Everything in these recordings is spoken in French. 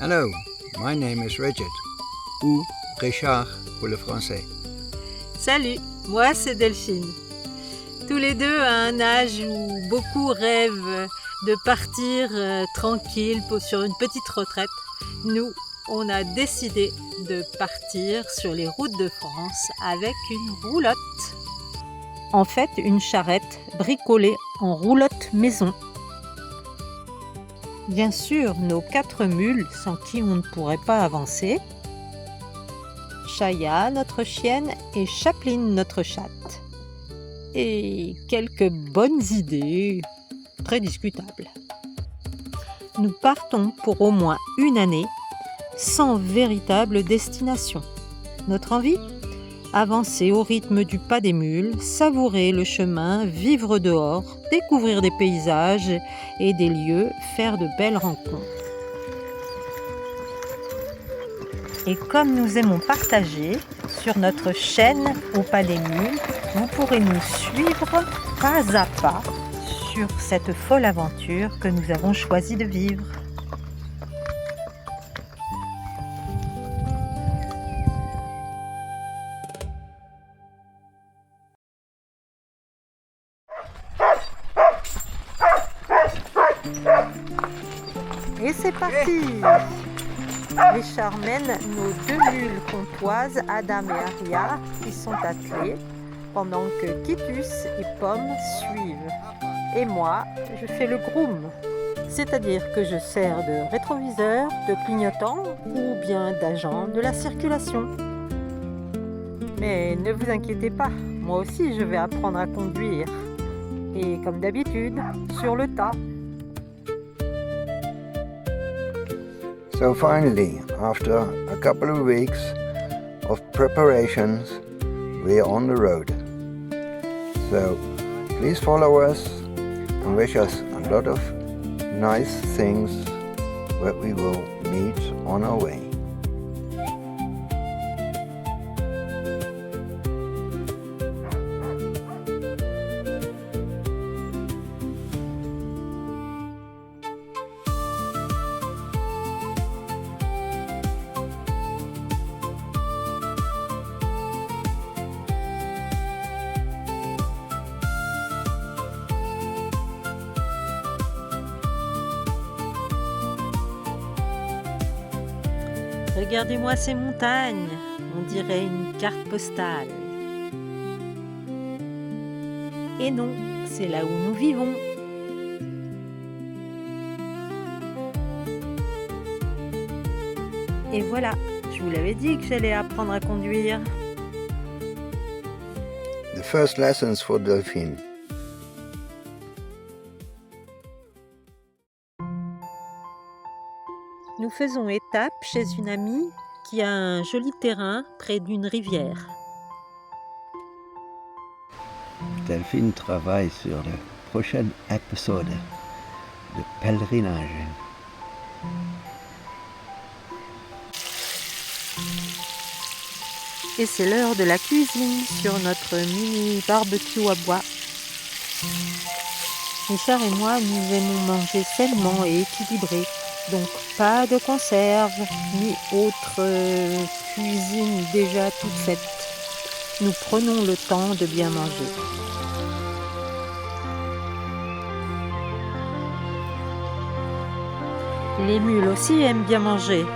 Hello, my name is Richard, ou Richard pour le français. Salut, moi c'est Delphine. Tous les deux à un âge où beaucoup rêvent de partir tranquille sur une petite retraite, nous, on a décidé de partir sur les routes de France avec une roulotte. En fait, une charrette bricolée en roulotte maison. Bien sûr, nos 4 mules sans qui on ne pourrait pas avancer. Chaya, notre chienne, et Chapeline, notre chatte. Et quelques bonnes idées, très discutables. Nous partons pour au moins une année, sans véritable destination. Notre envie ? Avancer au rythme du pas des mules, savourer le chemin, vivre dehors, découvrir des paysages et des lieux, faire de belles rencontres. Et comme nous aimons partager, sur notre chaîne Au pas des mules, vous pourrez nous suivre pas à pas sur cette folle aventure que nous avons choisi de vivre. Et c'est parti! Richard mène nos 2 mules comtoises, Adam et Aria, qui sont attelées, pendant que Kitus et Pomme suivent. Et moi, je fais le groom, c'est-à-dire que je sers de rétroviseur, de clignotant ou bien d'agent de la circulation. Mais ne vous inquiétez pas, moi aussi je vais apprendre à conduire. Et comme d'habitude, sur le tas. So finally, after a couple of weeks of preparations, we are on the road. So please follow us and wish us a lot of nice things that we will meet on our way. Regardez-moi ces montagnes, on dirait une carte postale. Et non, c'est là où nous vivons. Et voilà, je vous l'avais dit que j'allais apprendre à conduire. The first lessons for Delphine. Nous faisons étape chez une amie qui a un joli terrain près d'une rivière. Delphine travaille sur le prochain épisode de pèlerinage. Et c'est l'heure de la cuisine sur notre mini barbecue à bois. Richard et moi, nous aimons manger sainement et équilibré. Donc pas de conserve ni autre cuisine déjà toute faite. Nous prenons le temps de bien manger. Les mules aussi aiment bien manger.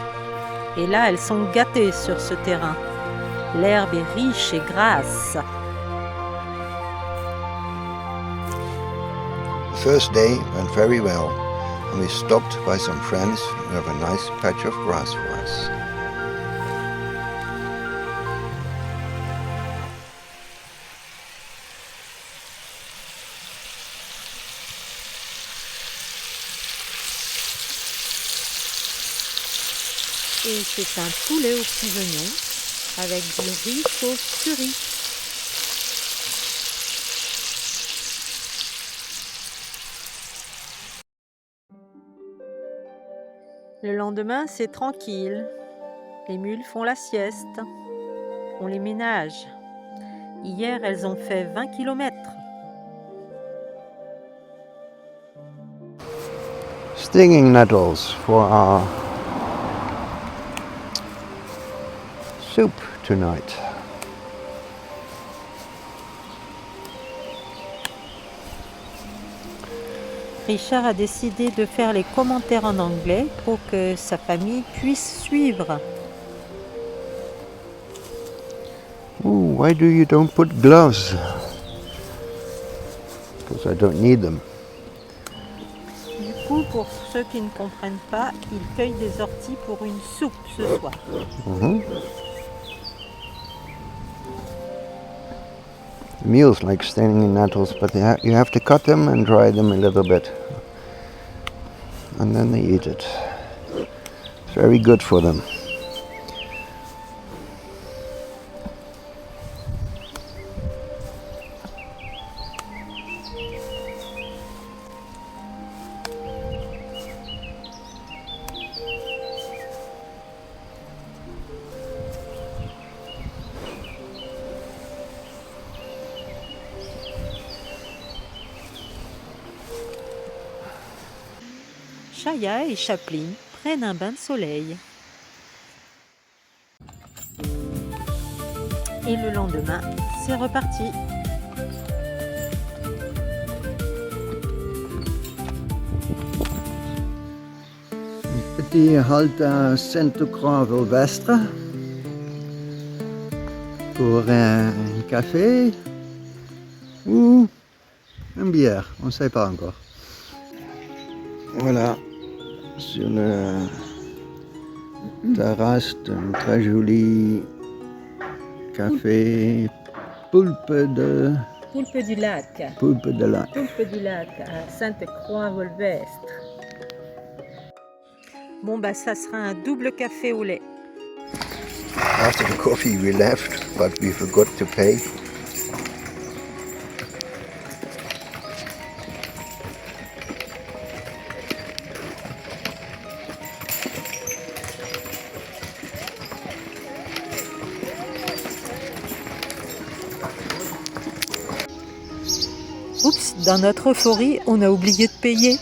Et là, elles sont gâtées sur ce terrain. L'herbe est riche et grasse. The first day went very well, and we stopped by some friends who have a nice patch of grass for us. Et c'est un poulet aux petits oignons avec du riz sauce curry. Le lendemain, c'est tranquille. Les mules font la sieste. On les ménage. Hier, elles ont fait 20 km. Stinging nettles for our soup tonight. Richard a décidé de faire les commentaires en anglais pour que sa famille puisse suivre. Ooh, why do you don't put gloves? Because I don't need them. Du coup, pour ceux qui ne comprennent pas, il cueille des orties pour une soupe ce soir. Mules like standing in nettles, but you have to cut them and dry them a little bit. And then they eat it. It's very good for them. Chaya et Chaplin prennent un bain de soleil. Et le lendemain, c'est reparti. Petit halte à Sainte-Croix-Vilvestre pour un café ou une bière, on ne sait pas encore. Voilà, sur la terrasse d'un très joli café Poulpe de Lac. Poulpe de Lac. Poulpe du Lac à Sainte-Croix-Vilvestre. Bon bah ça sera un double café au lait. After the coffee we left, but we forgot to pay. Oups, dans notre euphorie, on a oublié de payer.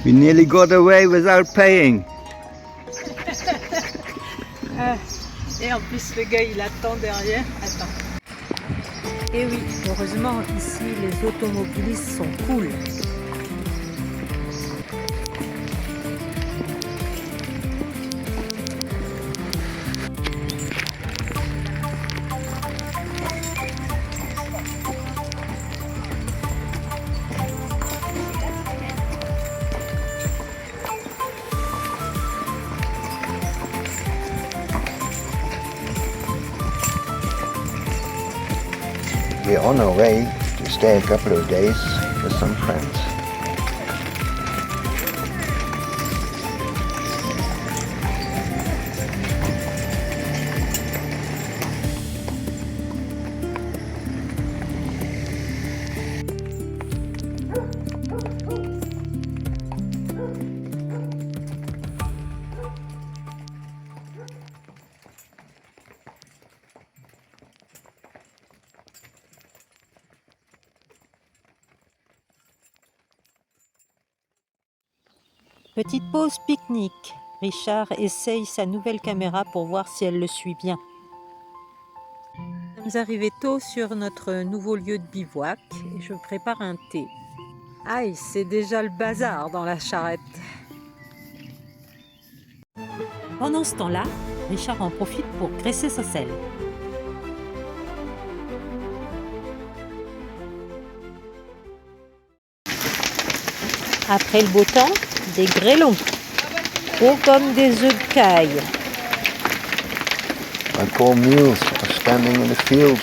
We nearly got away without paying. Et en plus le gars il attend derrière. Attends. Et oui, heureusement ici les automobilistes sont cool. We're on our way to stay a couple of days with some friends. Petite pause pique-nique. Richard essaye sa nouvelle caméra pour voir si elle le suit bien. Nous sommes arrivés tôt sur notre nouveau lieu de bivouac et je prépare un thé. Aïe, c'est déjà le bazar dans la charrette. Pendant ce temps-là, Richard en profite pour graisser sa selle. Après le beau temps, des grêlons, gros comme des œufs de caille. My poor mules are standing in the field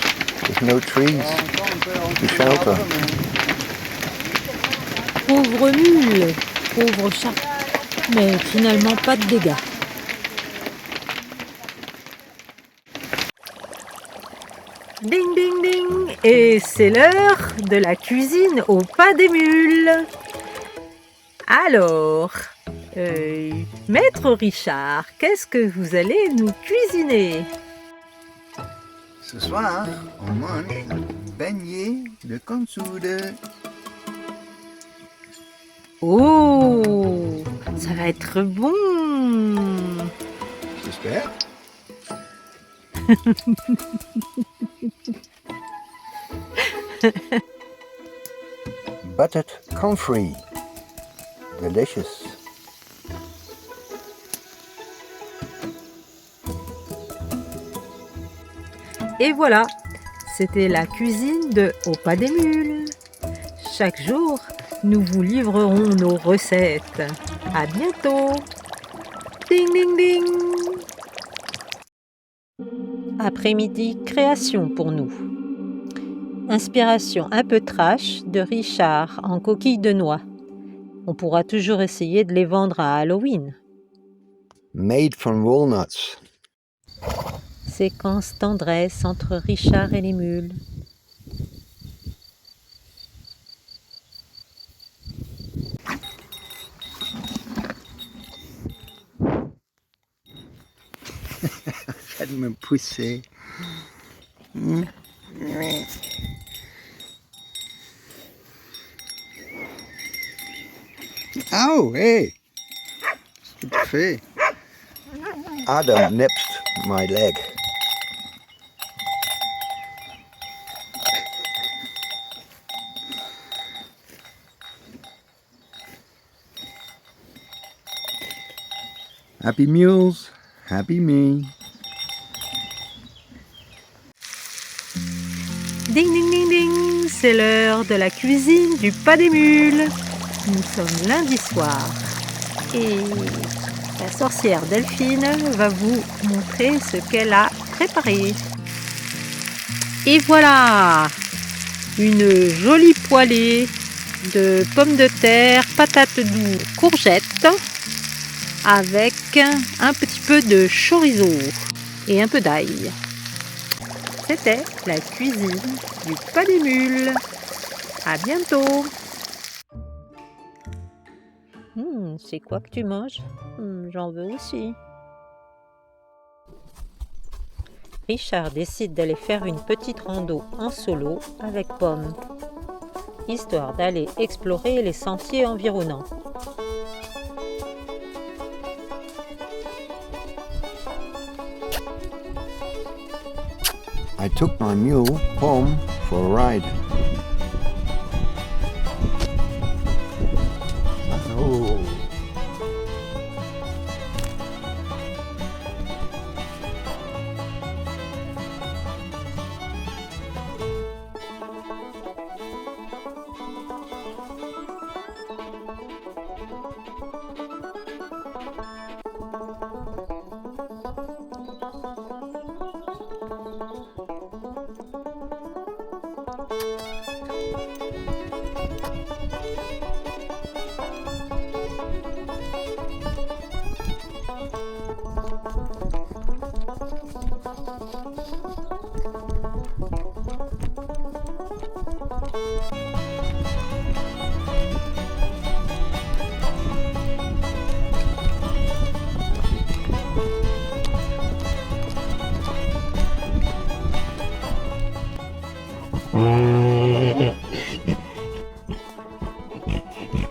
with no trees to shelter. Pauvre mule, pauvre chat, mais finalement pas de dégâts. Ding ding ding, et c'est l'heure de la cuisine au pas des mules. Alors, Maître Richard, qu'est-ce que vous allez nous cuisiner? Ce soir, on mange beignet de consoude. Oh, ça va être bon. j'espère. Buttered comfrey. Delicious. Et voilà, c'était la cuisine de Au pas des mules. Chaque jour, nous vous livrerons nos recettes. À bientôt. Ding ding ding. Après-midi création pour nous. Inspiration un peu trash de Richard en coquille de noix. On pourra toujours essayer de les vendre à Halloween. Made from walnuts. Séquence tendresse entre Richard et les mules. Ça de me pousser. Oh, hey! Qu'est-ce que tu fais? Adam nipped my leg. Happy mules, happy me. Ding ding ding ding, c'est l'heure de la cuisine du pas des mules. Nous sommes lundi soir et la sorcière Delphine va vous montrer ce qu'elle a préparé. Et voilà, une jolie poêlée de pommes de terre, patates douces, courgettes avec un petit peu de chorizo et un peu d'ail. C'était la cuisine du pas des mules. À bientôt. C'est quoi que tu manges? J'en veux aussi. Richard décide d'aller faire une petite rando en solo avec Pomme, histoire d'aller explorer les sentiers environnants. I took my mule home for a ride. Oh.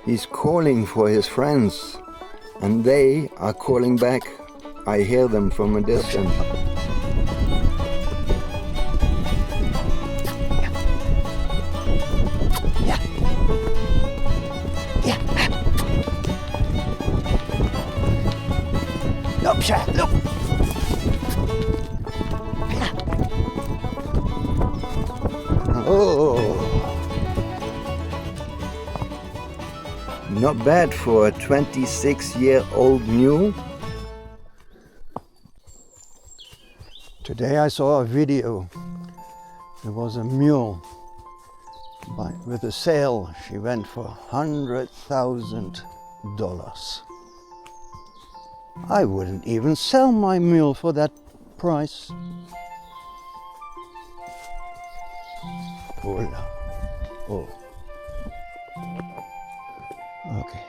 He's calling for his friends, and they are calling back. I hear them from a distance. Oh, not bad for a 26-year-old mule. Today I saw a video. There was a mule with a sale. She went for $100,000. I wouldn't even sell my mule for that price. Oh là. Oh. Okay.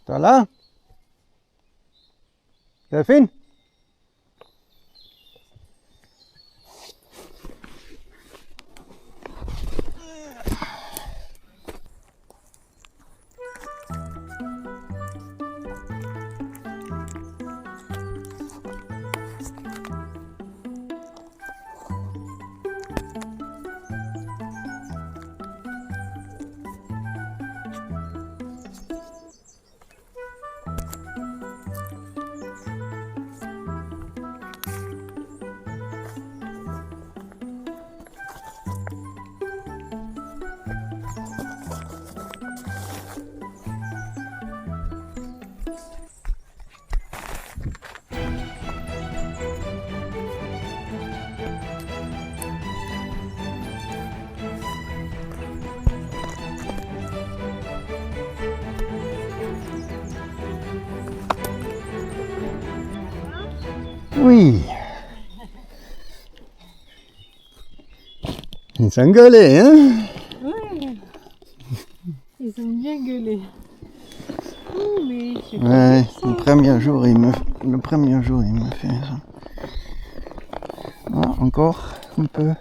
T'es là? Delphine? Oui. Ils sont gueulés, hein? Ouais. Ils ont bien gueulé. Oh, mais c'est Ouais, le premier jour, il me fait ça. Ah, encore un peu.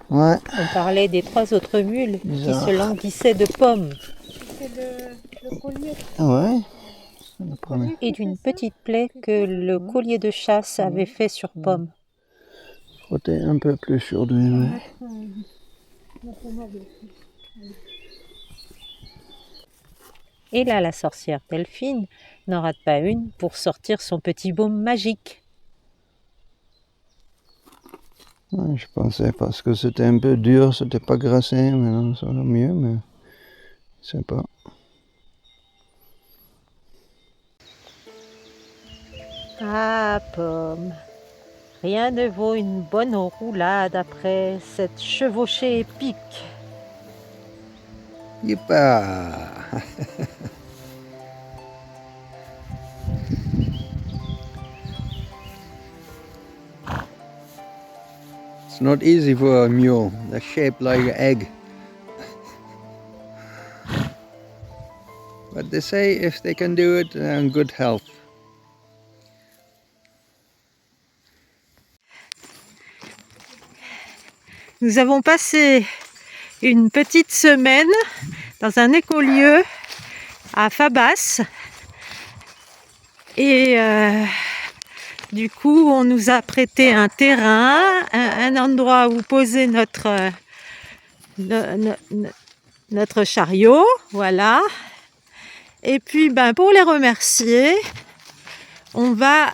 Ouais. On parlait des 3 autres mules Bizarre. qui se languissaient de pommes C'est le collier. Ouais. C'est le premier. et d'une petite plaie que le collier de chasse avait fait sur pomme. Frotter un peu plus sur lui, ouais. Et là, la sorcière Delphine n'en rate pas une pour sortir son petit baume magique. Ouais, je pensais parce que c'était un peu dur, c'était pas grassé, maintenant ça va mieux, mais je sais pas. Ah, Pomme, rien ne vaut une bonne roulade après cette chevauchée épique. Yippa! It's not easy for a mule. They're shaped like an egg. But they say if they can do it, they're in good health. Nous avons passé une petite semaine dans un écolieu à Fabas et du coup on nous a prêté un terrain, un endroit où poser notre chariot, voilà. Et puis pour les remercier, on va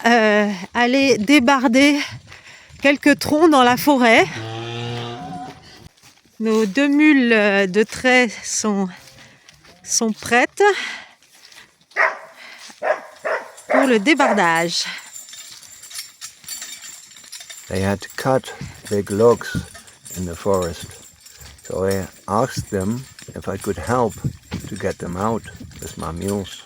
aller débarder quelques troncs dans la forêt. Nos 2 mules de trait sont prêtes pour le débardage. They had to cut big logs in the forest. So I asked them if I could help to get them out with my mules.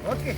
Okay.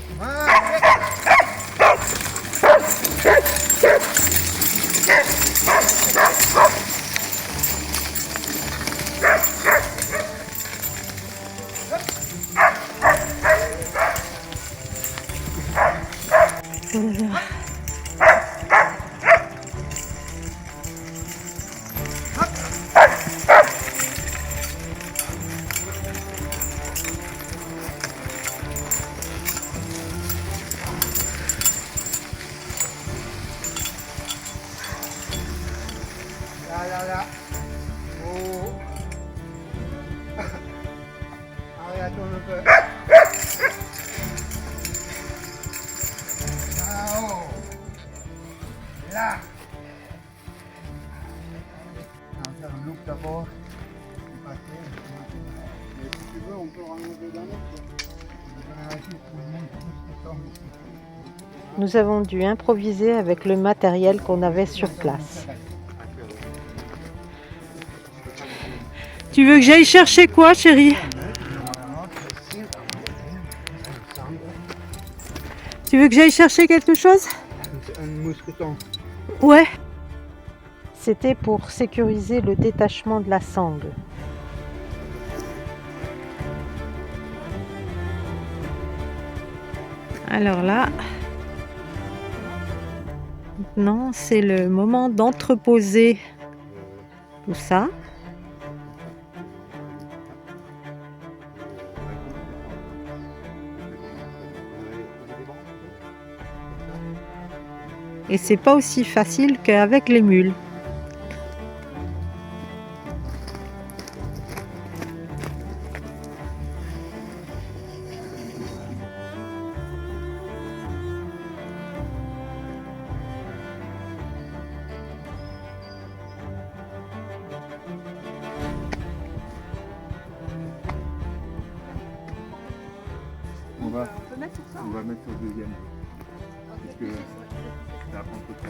Nous avons dû improviser avec le matériel qu'on avait sur place. Tu veux que j'aille chercher quoi, chérie? Tu veux que j'aille chercher quelque chose? Un mousqueton. Ouais. C'était pour sécuriser le détachement de la sangle. Alors là, maintenant c'est le moment d'entreposer tout ça. Et c'est pas aussi facile qu'avec les mules. On va mettre au deuxième. Parce que ça va prendre trop de temps.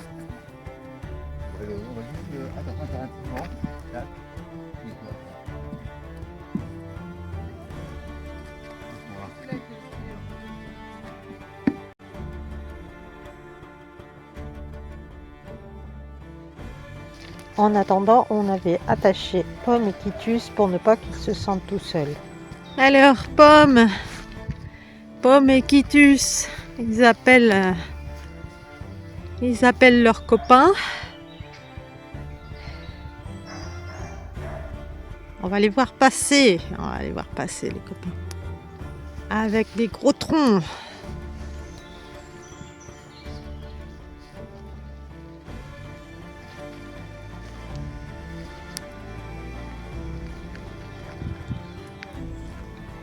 On va juste attends impérativement. Là. En attendant, on avait attaché Pomme et Kitus pour ne pas qu'ils se sentent tout seuls. Alors, Pomme et Kitus, ils appellent leurs copains. On va les voir passer. Les copains. Avec des gros troncs.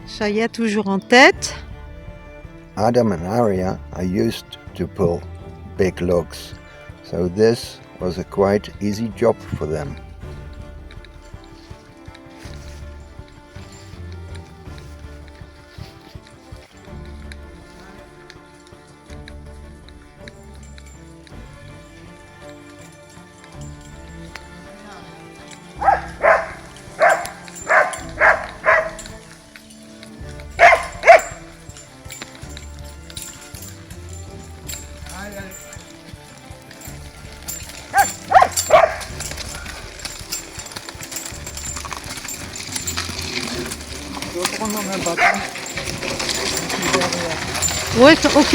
Shaya toujours en tête. Adam and Arya are used to pull big logs, so this was a quite easy job for them. Je vais prendre un bâton. Ouais, ok.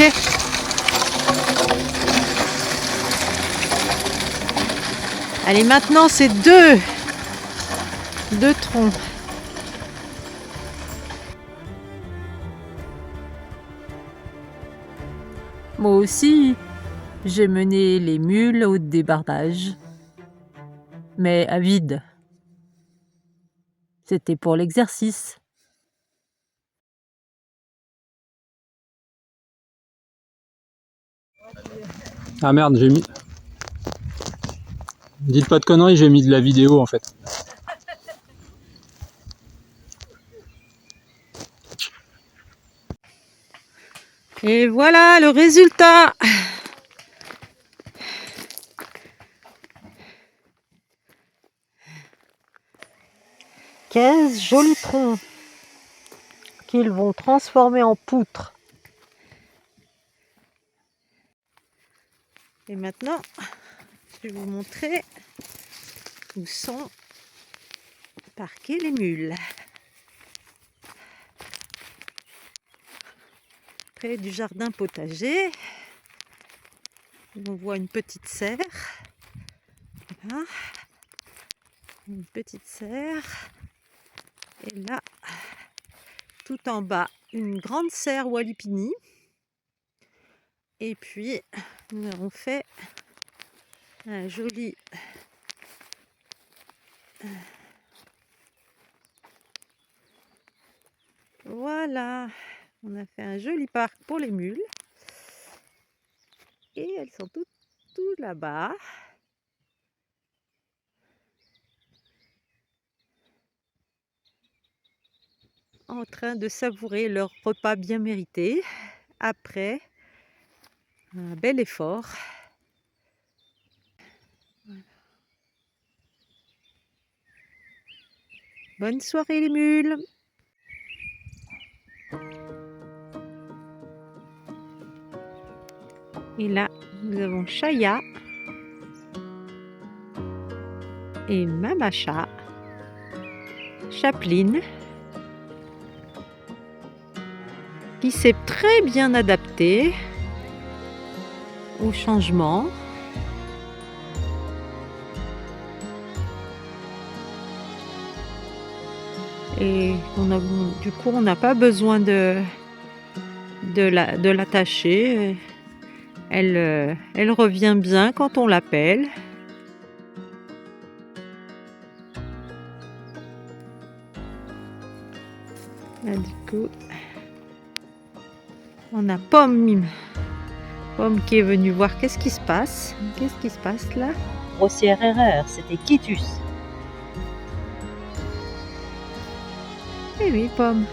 Allez, maintenant c'est deux troncs. Moi aussi, j'ai mené les mules au débardage, mais à vide. C'était pour l'exercice. Ah merde, j'ai mis... Dites pas de conneries, j'ai mis de la vidéo en fait. Et voilà le résultat. 15 jolis troncs qu'ils vont transformer en poutres. Et maintenant, je vais vous montrer où sont parquées les mules. Près du jardin potager, on voit une petite serre. Voilà. Une petite serre. Et là, tout en bas, une grande serre Walipini. Et puis, nous avons fait un joli voilà, on a fait un joli parc pour les mules. Et elles sont toutes là-bas. en train de savourer leur repas bien mérité après un bel effort. Bonne soirée les mules! Et là, nous avons Chaya et Mamacha, Chaplin, qui s'est très bien adaptée au changement. Et du coup, on n'a pas besoin de l'attacher. Elle revient bien quand on l'appelle. Là, du coup, on a Pomme qui est venue voir qu'est-ce qui se passe. Qu'est-ce qui se passe là? Grossière erreur, c'était Quitus. Eh oui, Pomme.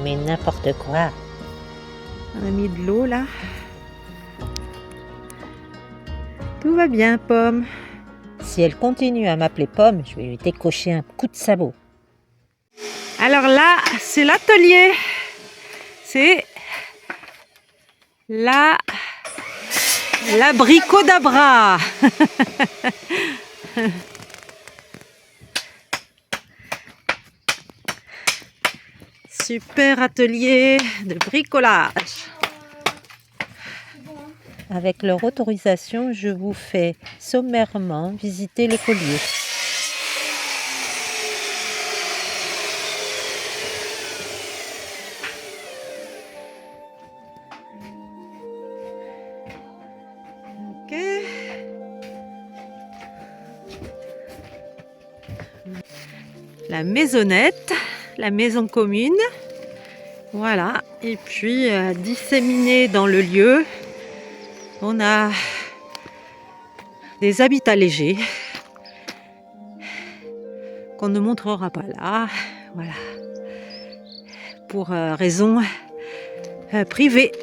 Mais n'importe quoi. On a mis de l'eau là. Tout va bien, Pomme. Si elle continue à m'appeler Pomme, je vais lui décocher un coup de sabot. Alors là, c'est l'atelier. C'est l'abricodabra. Super atelier de bricolage. Avec leur autorisation, je vous fais sommairement visiter le collier. Ok. La maisonnette, la maison commune. Voilà. Et puis disséminé dans le lieu, on a des habitats légers qu'on ne montrera pas là. Voilà. Pour raisons privées.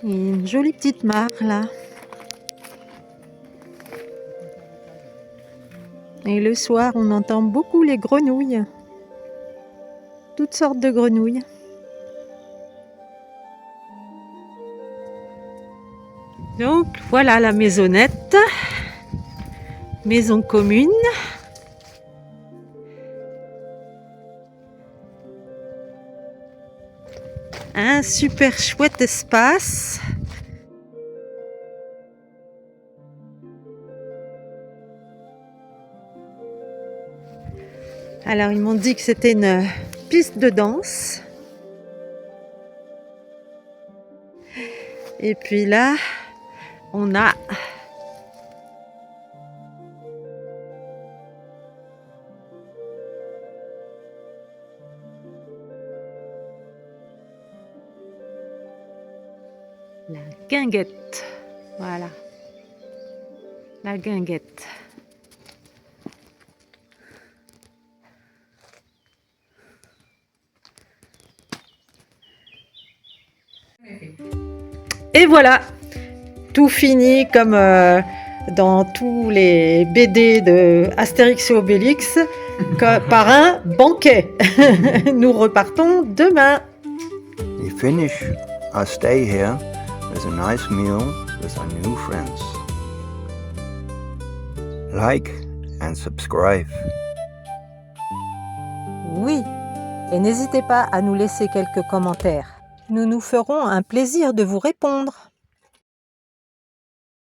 Une jolie petite mare là. Et le soir, on entend beaucoup les grenouilles. Toutes sortes de grenouilles. Donc voilà la maisonnette. Maison commune. Un super chouette espace. Alors ils m'ont dit que c'était une piste de danse. Et puis là, on a la guinguette. Voilà. La guinguette. Et voilà, tout fini comme dans tous les BD de Astérix et Obélix, par un banquet. Nous repartons demain. We finish our stay here with a nice meal with our new friends. Like and subscribe. Oui, et n'hésitez pas à nous laisser quelques commentaires. Nous nous ferons un plaisir de vous répondre.